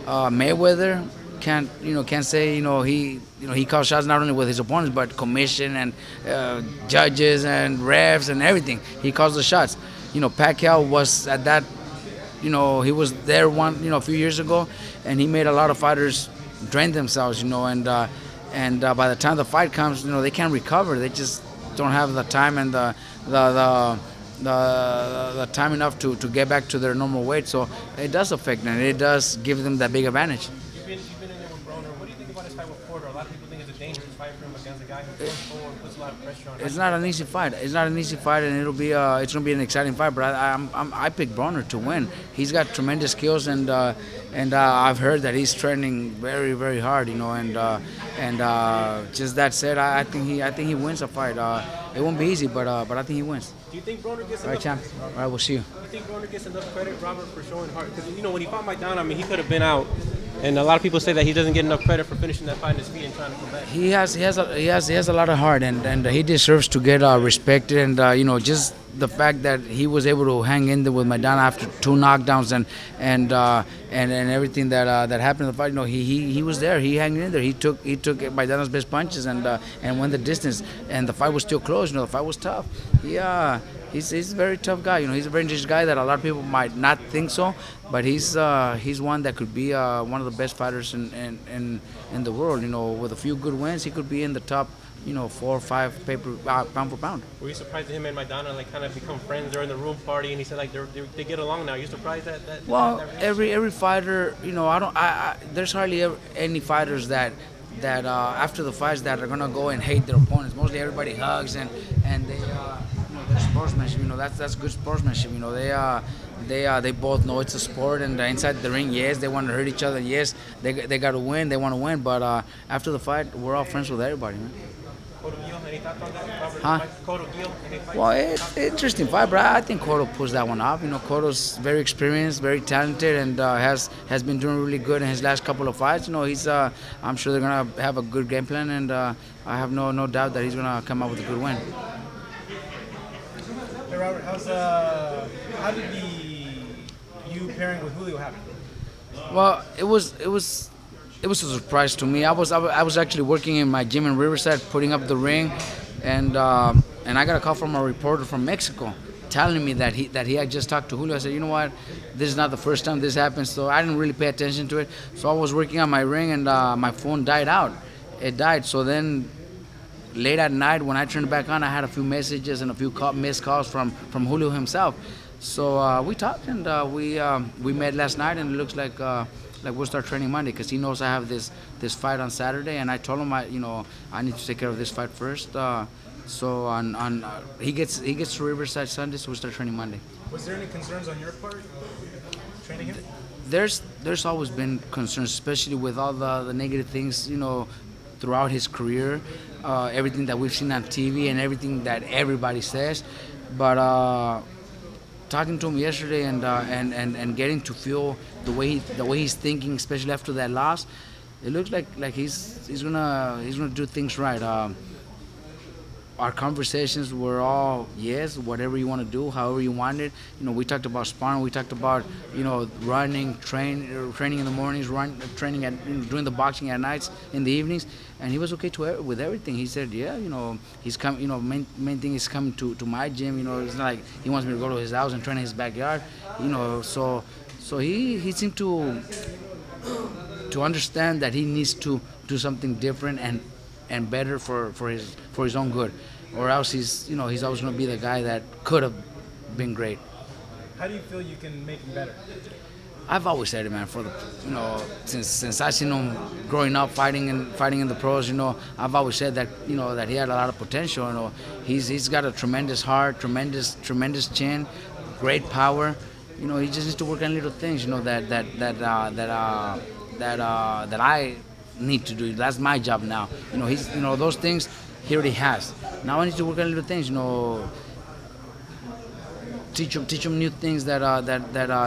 Mayweather can't say he calls shots not only with his opponents but commission and judges and refs and everything. He calls the shots. Pacquiao was at that. He was there a few years ago, and he made a lot of fighters drain themselves. And by the time the fight comes, they can't recover. They just don't have the time and the the time enough to get back to their normal weight. So it does affect them. It does give them that big advantage. You've been in there with Broner. What do you think about his fight with Porter? A lot of people think it's a dangerous fight for him against a guy who goes forward, puts a lot of pressure on him. It's not an easy fight. It's not an easy fight, and it's gonna be an exciting fight. But I picked Broner to win. He's got tremendous skills, and I've heard that he's training very very hard. Just that said, I think he wins the fight. It won't be easy, but I think he wins. Do you think Broner gets All right, champ. All right, we'll see you. Do you think Broner gets enough credit, Robert, for showing heart? Because when he fought Maidana, I mean, he could have been out, and a lot of people say that he doesn't get enough credit for finishing that fight on his feet and trying to come back. He has a lot of heart, and he deserves to get respected. And just the fact that he was able to hang in there with Maidana after 2 knockdowns and everything that happened in the fight. He was there. He hung in there. He took Maidana's best punches and went the distance. And the fight was still close. The fight was tough. He's a very tough guy. He's a very dangerous guy that a lot of people might not think so, but he's one that could be one of the best fighters in the world. With a few good wins, he could be in the top 4 or 5 pound for pound. Were you surprised that him and Maidana kind of become friends during the room party, and he said they get along now? Are you surprised that? Well, every fighter, there's hardly any fighters that after the fights that are gonna go and hate their opponents. Mostly everybody hugs and they their sportsmanship. That's good sportsmanship. They both know it's a sport, and inside the ring, yes, they want to hurt each other. Yes, they got to win. They want to win, but after the fight, we're all friends with everybody, man. Any thoughts on that? Huh? Well, it's an interesting fight, but I think Cotto pulls that one off. Cotto's very experienced, very talented, and has been doing really good in his last couple of fights. I'm sure they're gonna have a good game plan, and I have no doubt that he's gonna come out with a good win. Hey Robert, how did you pairing with Julio happen? Well, it was a surprise to me. I was actually working in my gym in Riverside, putting up the ring, and I got a call from a reporter from Mexico telling me that he had just talked to Julio. I said, you know what, this is not the first time this happens, so I didn't really pay attention to it. So I was working on my ring, and my phone died out. It died. So then late at night, when I turned it back on, I had a few messages and a few missed calls from Julio himself. So we talked, and we met last night, and it looks like we'll start training Monday, because he knows I have this fight on Saturday, and I told him I need to take care of this fight first. He gets to Riverside Sunday, so we'll start training Monday. Was there any concerns on your part training him? There's always been concerns, especially with all the negative things throughout his career, everything that we've seen on TV and everything that everybody says, but talking to him yesterday and getting to feel the way he's thinking, especially after that loss, it looks like he's gonna do things right. Our conversations were all yes, whatever you want to do, however you want it. We talked about sparring, we talked about running, training in the mornings, training at doing the boxing at nights, in the evenings, and he was okay with everything. He said, yeah, he's come. Main thing is coming to my gym. It's not like he wants me to go to his house and train in his backyard. So he seemed to understand that he needs to do something different and better for his own good, or else he's always going to be the guy that could have been great. How do you feel you can make him better? I've always said it, man. Since I seen him growing up fighting in the pros, I've always said that that he had a lot of potential. He's got a tremendous heart, tremendous chin, great power. He just needs to work on little things. That I need to do. That's my job now. He's those things he already has. Now I need to work on little things. Teach him new things that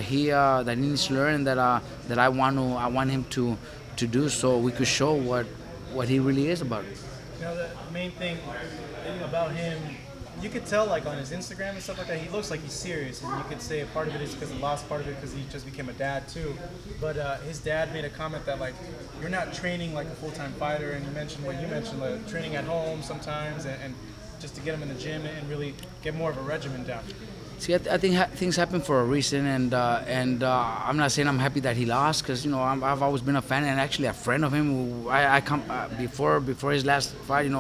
he needs to learn, and that I want him to do, so we could show what he really is about. The main thing about him you could tell like on his Instagram and stuff like that, he looks like he's serious, and you could say a part of it is because he lost, part of it because he just became a dad too. But his dad made a comment that like you're not training like a full-time fighter, and you mentioned what you mentioned, like training at home sometimes, and just to get him in the gym and really get more of a regimen down. See, I think things happen for a reason, and I'm not saying I'm happy that he lost, because I've always been a fan and actually a friend of him. I come before his last fight.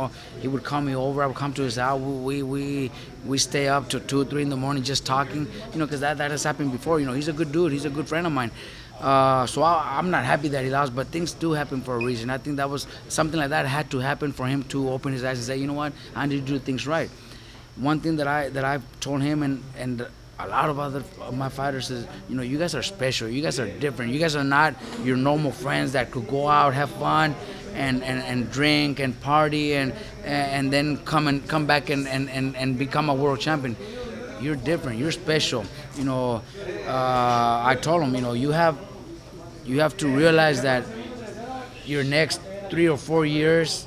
He would call me over. I would come to his house. We stay up to 2 or 3 in the morning just talking. Because that has happened before. He's a good dude. He's a good friend of mine. So I'm not happy that he lost, but things do happen for a reason. I think that was something like that had to happen for him to open his eyes and say, you know what, I need to do things right. One thing that I've told him and a lot of other of my fighters is, you guys are special. You guys are different. You guys are not your normal friends that could go out, have fun, and drink and party and then come back and become a world champion. You're different. You're special. I told him, you have to realize that your next 3 or 4 years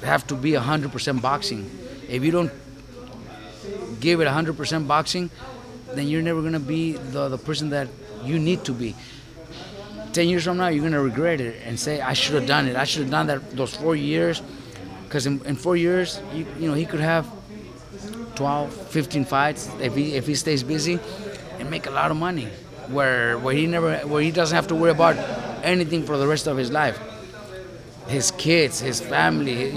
have to be 100% boxing. If you don't give it 100% boxing, then you're never going to be the person that you need to be. 10 years from now, you're going to regret it and say, I should have done it. I should have done that those 4 years. Because in 4 years, he could have 12, 15 fights if he stays busy and make a lot of money where he doesn't have to worry about anything for the rest of his life. His kids, his family,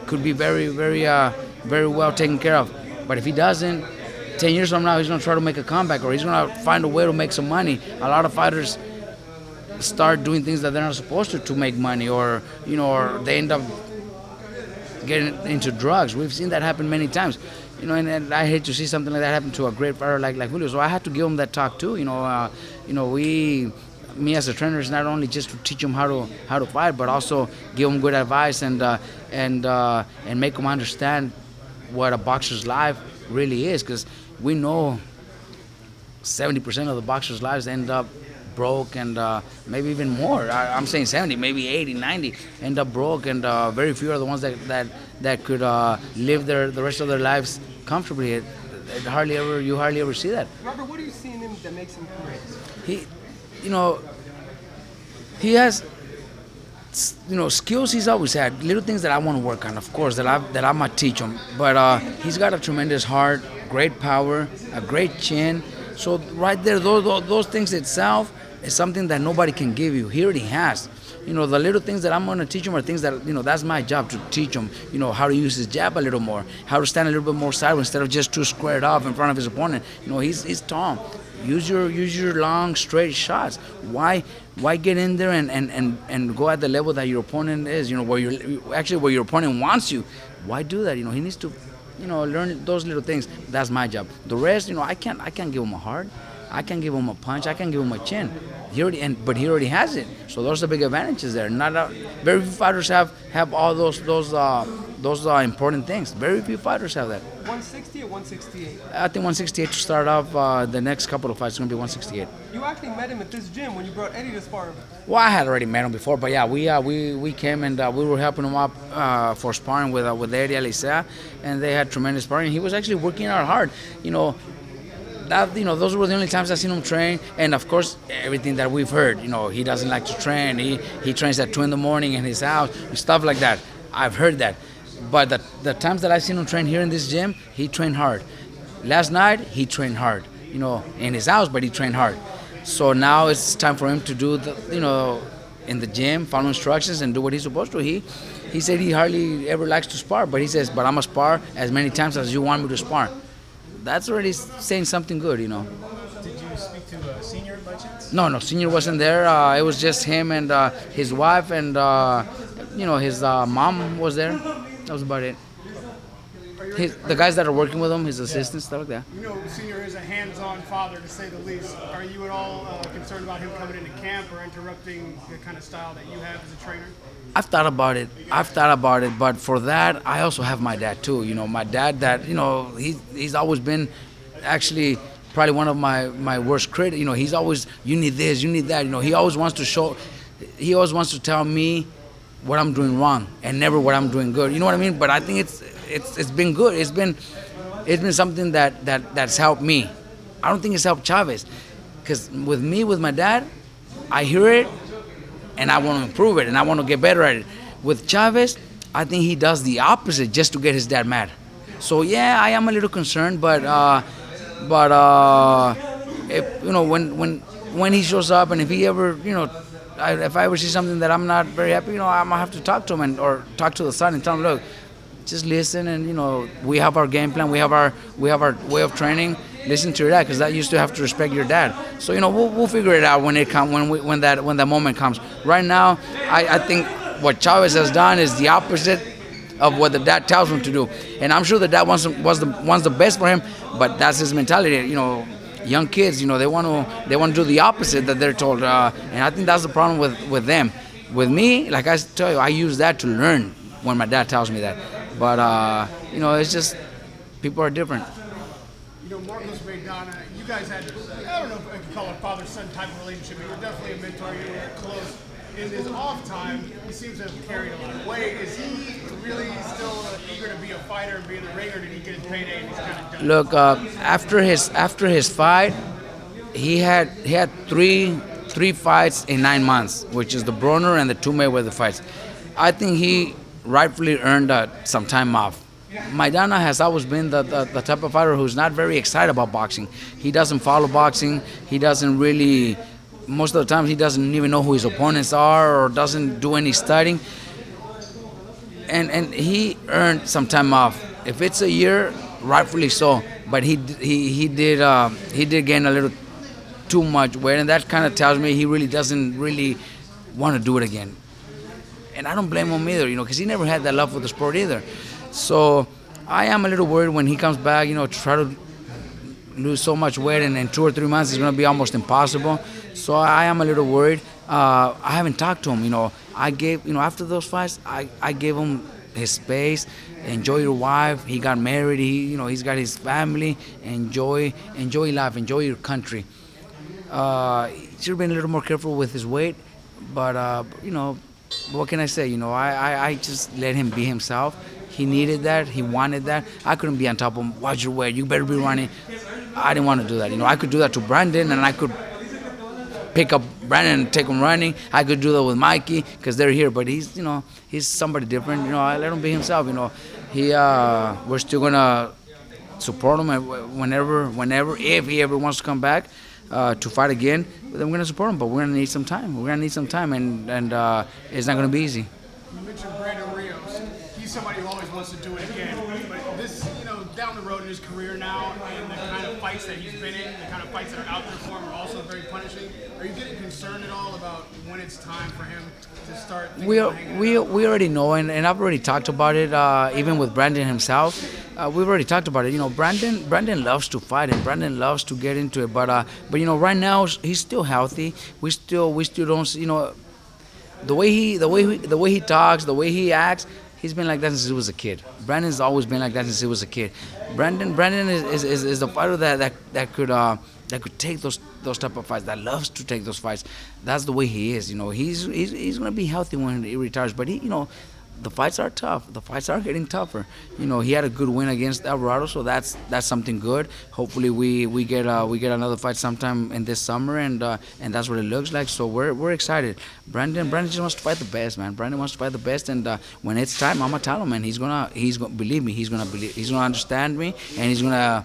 could be very, very, very well taken care of. But if he doesn't, 10 years from now, he's going to try to make a comeback, or he's going to find a way to make some money. A lot of fighters start doing things that they're not supposed to make money, or they end up getting into drugs. We've seen that happen many times. And I hate to see something like that happen to a great fighter like Julio. So I had to give him that talk too. Me as a trainer is not only just to teach him how to fight, but also give him good advice and make him understand what a boxer's life really is. Because we know 70% of the boxers' lives end up broke, and maybe even more. I'm saying 70, maybe 80, 90 end up broke, and very few are the ones that could live the rest of their lives comfortably. You hardly ever see that. Robert, what do you see in him that makes him great? He has skills he's always had, little things that I want to work on, of course, that I might teach him. But he's got a tremendous heart, great power, a great chin. So right there, those things itself is something that nobody can give you. He already has. The little things that I'm going to teach him are things that, that's my job to teach him, how to use his jab a little more, how to stand a little bit more sideways instead of just too squared off in front of his opponent. He's tall. Use your long, straight shots. Why get in there and go at the level that your opponent is, where your opponent wants you? Why do that? He needs to, learn those little things. That's my job. The rest, I can't give him a heart. I can give him a punch. I can give him a chin. But he already has it. So those are big advantages there. Very few fighters have all those important things. Very few fighters have that. 160 or 168? I think 168 to start off. The next couple of fights is going to be 168. You actually met him at this gym when you brought Eddie to spar. Well, I had already met him before, but yeah, we came and we were helping him up for sparring with Eddie Alicia, and they had tremendous sparring. He was actually working out hard. Those were the only times I've seen him train, and of course everything that we've heard. He doesn't like to train. He trains at 2 a.m. in his house, stuff like that. I've heard that, but the times that I've seen him train here in this gym, he trained hard. Last night he trained hard, in his house, but he trained hard. So now it's time for him to do in the gym, follow instructions and do what he's supposed to. He said he hardly ever likes to spar, but he says, but I'm gonna spar as many times as you want me to spar. That's already saying something good, Did you speak to Senior by chance? No, Senior wasn't there. It was just him and his wife, and his mom was there. That was about it. The guys that are working with him, his assistants, stuff like that. Senior is a hands-on father, to say the least. Are you at all concerned about him coming into camp or interrupting the kind of style that you have as a trainer? I've thought about it, but for that, I also have my dad too. My dad that, he's always been actually probably one of my worst critics. He's always, you need this, you need that. He always wants to tell me what I'm doing wrong and never what I'm doing good. You know what I mean? But I think it's been good. It's been something that's helped me. I don't think it's helped Chavez, because with me, with my dad, I hear it and I want to improve it and I want to get better at it. With Chavez, I think he does the opposite just to get his dad mad. So yeah, I am a little concerned, but if, when he shows up, and if he ever, if I ever see something that I'm not very happy, I'm gonna have to talk to him or talk to the son and tell him, look, just listen, and we have our game plan, we have our way of training. Listen to your dad, because that used to have to respect your dad. So we'll figure it out when that moment comes. Right now, I think what Chavez has done is the opposite of what the dad tells him to do, and I'm sure the dad wants the best for him, but that's his mentality. Young kids, they want to do the opposite that they're told, and I think that's the problem with them. With me, like I tell you, I use that to learn when my dad tells me that. But it's just people are different. Marcos Maidana, you guys had, I don't know if I could call it father-son type of relationship, but you're definitely a mentor, you were close. In his off time, he seems to have carried a lot of weight. Is he really still eager to be a fighter and be in the ring, or did he get his payday and he's kind of done? Look, after his fight, he had three fights in 9 months, which is the Broner and the two Mayweather fights. I think he rightfully earned some time off. Maidana has always been the type of fighter who's not very excited about boxing. He doesn't follow boxing. He doesn't really, most of the time, he doesn't even know who his opponents are or doesn't do any studying. And he earned some time off. If it's a year, rightfully so. But he did gain a little too much weight, and that kind of tells me he really doesn't really want to do it again. And I don't blame him either, because he never had that love for the sport either. So I am a little worried when he comes back, to try to lose so much weight, and in 2 or 3 months it's going to be almost impossible. So I am a little worried. I haven't talked to him, I gave, after those fights, I gave him his space. Enjoy your wife. He got married. He's got his family. Enjoy life. Enjoy your country. He should have been a little more careful with his weight, but what can I say? I just let him be himself. He needed that. He wanted that. I couldn't be on top of him. Watch your weight. You better be running. I didn't want to do that. I could do that to Brandon, and I could pick up Brandon and take him running. I could do that with Mikey because they're here. But he's somebody different. I let him be himself. We're still gonna support him whenever, if he ever wants to come back to fight again. Then we're gonna support him. But we're gonna need some time. and it's not gonna be easy. You mentioned Brandon Rios. He's somebody who always wants to do it again. But this, down the road in his career now, and the kind of fights that he's been in, the kind of fights that are out there for him are also very punishing. Are you getting concerned at all about when it's time for him to start thinking about hanging out? We already know, and I've already talked about it, even with Brandon himself. We've already talked about it. Brandon loves to fight, and Brandon loves to get into it. But right now he's still healthy. We still don't see, the way he talks, the way he acts. He's been like that since he was a kid. Brandon's always been like that since he was a kid. Brandon is the fighter that could take those type of fights, that loves to take those fights. That's the way he is. He's gonna be healthy when he retires. But the fights are tough. The fights are getting tougher. He had a good win against Alvarado, so that's something good. Hopefully we get another fight sometime in this summer, and that's what it looks like. So we're excited. Brandon just wants to fight the best, man. Brandon wants to fight the best, and when it's time, I'm gonna tell him, and he's gonna believe me. He's gonna understand me, and he's gonna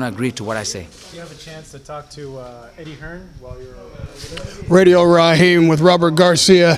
agree to what I say. Do you have a chance to talk to Eddie Hearn while you're over there? Radio Raheem with Robert Garcia.